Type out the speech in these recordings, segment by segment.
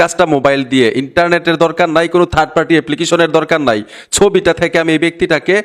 কাজটা মোবাইল দিয়ে, ইন্টারনেটের দরকার নাই, কোনো থার্ড পার্টি অ্যাপ্লিকেশনের দরকার নাই। ছবিটা থেকে আমি এই ব্যক্তিটাকে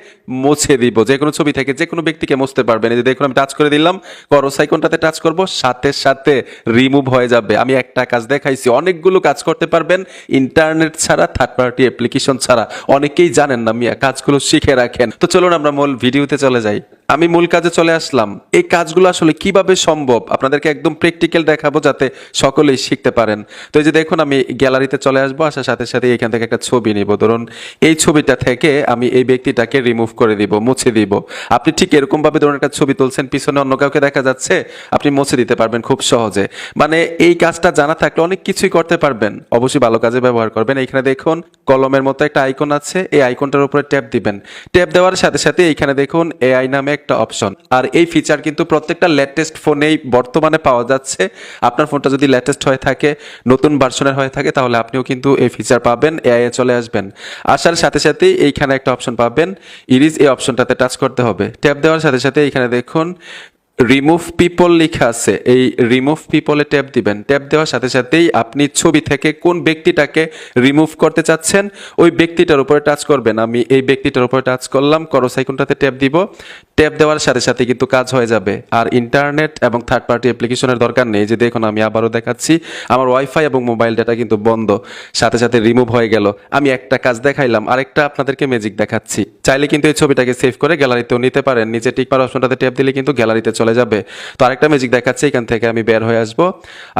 মুছে দিব, যে কোনো ছবি থেকে যে কোনো ব্যক্তিকে মুছতে পারবেন। এই যে দেখুন আমি টাচ করে দিলাম, ক্রস আইকনটাতে টাচ করব, সাথে সাথে রিমুভ হয়ে যাবে। আমি একটা কাজ দেখাইছি, অনেকগুলো কাজ করতে পারবেন ইন্টারনেট ছাড়া, থার্ড পার্টি অ্যাপ্লিকেশন ছাড়া। অনেকেই জানেন না মিয়া, কাজগুলো শিখে রাখেন। তো চলুন আমরা মূল ভিডিওতে চলে যাই। আমি মূল কাজে চলে আসলাম। এই কাজগুলো আসলে কিভাবে সম্ভব আপনাদেরকে একদম প্র্যাকটিক্যাল দেখাবো, যাতে সকলেই শিখতে পারেন। তো এই যে দেখুন আমি গ্যালারিতে চলে আসবো, আসার সাথে সাথে এখান থেকে একটা ছবি নিব। ধরুন এই ছবিটা থেকে আমি এই ব্যক্তিটাকে রিমুভ করে দিব, মুছে দিব। আপনি ঠিক এরকম ভাবে ধরুন একটা ছবি তুলছেন, পিছনে অন্য কাউকে দেখা যাচ্ছে, আপনি মুছে দিতে পারবেন খুব সহজে। মানে এই কাজটা জানা থাকলে অনেক কিছুই করতে পারবেন। অবশ্যই ভালো কাজে ব্যবহার করবেন। এখানে দেখুন কলমের মতো একটা আইকন আছে, এই আইকনটার উপরে ট্যাপ দিবেন। ট্যাপ দেওয়ার সাথে সাথে এখানে দেখুন এআই নামে একটা অপশন। আর এই ফিচার কিন্তু প্রত্যেকটা লেটেস্ট ফোনেই বর্তমানে পাওয়া যাচ্ছে। আপনার ফোনটা যদি লেটেস্ট হয়ে থাকে, নতুন ভার্সনের হয়ে থাকে, তাহলে আপনিও কিন্তু এই ফিচার পাবেন। এআই এ চলে আসবেন, আসার সাথে সাথেই এইখানে একটা অপশন পাবেন, ইরিজ। এই অপশনটাতে টাচ করতে হবে। ট্যাপ দেওয়ার সাথে সাথে এইখানে দেখুন রিমুভ পিপল লেখা আছে, এই রিমুভ পিপলে ট্যাপ দিবেন। ট্যাপ দেওয়ার সাথে সাথেই আপনি ছবি থেকে কোন ব্যক্তিটাকে রিমুভ করতে চাচ্ছেন ওই ব্যক্তিটার উপরে টাচ করবেন। আমি এই ব্যক্তিটার উপরে টাচ করলাম, ক্রস আইকনটাতে ট্যাপ দিব। ট্যাপ দেওয়ার সাথে সাথে কিন্তু কাজ হয়ে যাবে। আর ইন্টারনেট এবং থার্ড পার্টি অ্যাপ্লিকেশনের দরকার নেই। যে দেখুন আমি আবারও দেখাচ্ছি, আমার ওয়াইফাই এবং মোবাইল ডাটা কিন্তু বন্ধ, সাথে সাথে রিমুভ হয়ে গেল। আমি একটা কাজ দেখাইলাম, আরেকটা আপনাদেরকে ম্যাজিক দেখাচ্ছি। চাইলে কিন্তু এই ছবিটাকে সেভ করে গ্যালারিতেও নিতে পারেন। নিচে টিক মার অপশনটাতে ট্যাপ দিলে কিন্তু গ্যালারিতে চলে যাবে। তো আরেকটা ম্যাজিক দেখাচ্ছি, এখান থেকে আমি বের হয়ে আসবো।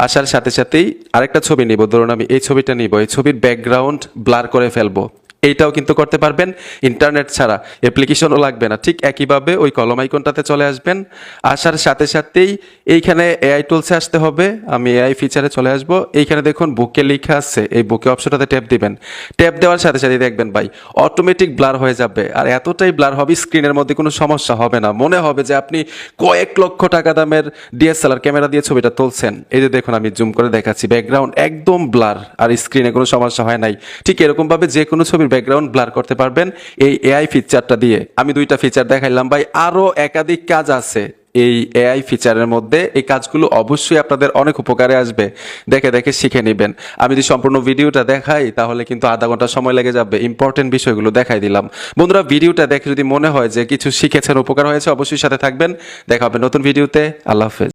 আসার সাথে সাথেই আরেকটা ছবি নিব। ধরুন আমি এই ছবিটা নিব, এই ছবির ব্যাকগ্রাউন্ড ব্লার করে ফেলবো। এইটাও কিন্তু করতে পারবেন ইন্টারনেট ছাড়া, অ্যাপ্লিকেশনও লাগবে না। ঠিক একইভাবে ওই কলম আইকনটাতে চলে আসবেন। আসার সাথে সাথেই এইখানে এআই টুলসে আসতে হবে। আমি এআই ফিচারে চলে আসবো। এইখানে দেখুন বুকে লেখা আছে, এই বুকে অপশনটাতে ট্যাপ দিবেন। ট্যাপ দেওয়ার সাথে সাথে দেখবেন ভাই অটোমেটিক ব্লার হয়ে যাবে। আর এতটাই ব্লার হবে, স্ক্রিনের মধ্যে কোনো সমস্যা হবে না। মনে হবে যে আপনি কয়েক লক্ষ টাকা দামের ডিএসএলআর ক্যামেরা দিয়ে ছবিটা তুলছেন। এই যে দেখুন আমি জুম করে দেখাচ্ছি, ব্যাকগ্রাউন্ড একদম ব্লার, আর স্ক্রিনে কোনো সমস্যা হয় নাই। ঠিক এরকমভাবে যে কোনো ছবির ব্যাকগ্রাউন্ড ব্লার করতে পারবেন এই এআই ফিচারটা দিয়ে। আমি দুইটা ফিচার দেখাইলাম ভাই, আরো একাধিক কাজ আছে এই এআই ফিচারের মধ্যে। এই কাজগুলো অবশ্যই আপনাদের অনেক উপকারে আসবে, দেখে দেখে শিখে নেবেন। আমি যদি সম্পূর্ণ ভিডিওটা দেখাই তাহলে কিন্তু আধা ঘন্টা সময় লেগে যাবে। ইম্পর্টেন্ট বিষয়গুলো দেখাই দিলাম। বন্ধুরা ভিডিওটা দেখে যদি মনে হয় যে কিছু শিখেছেন, উপকার হয়েছে, অবশ্যই সাথে থাকবেন। দেখা হবে নতুন ভিডিওতে। আল্লাহ হাফেজ।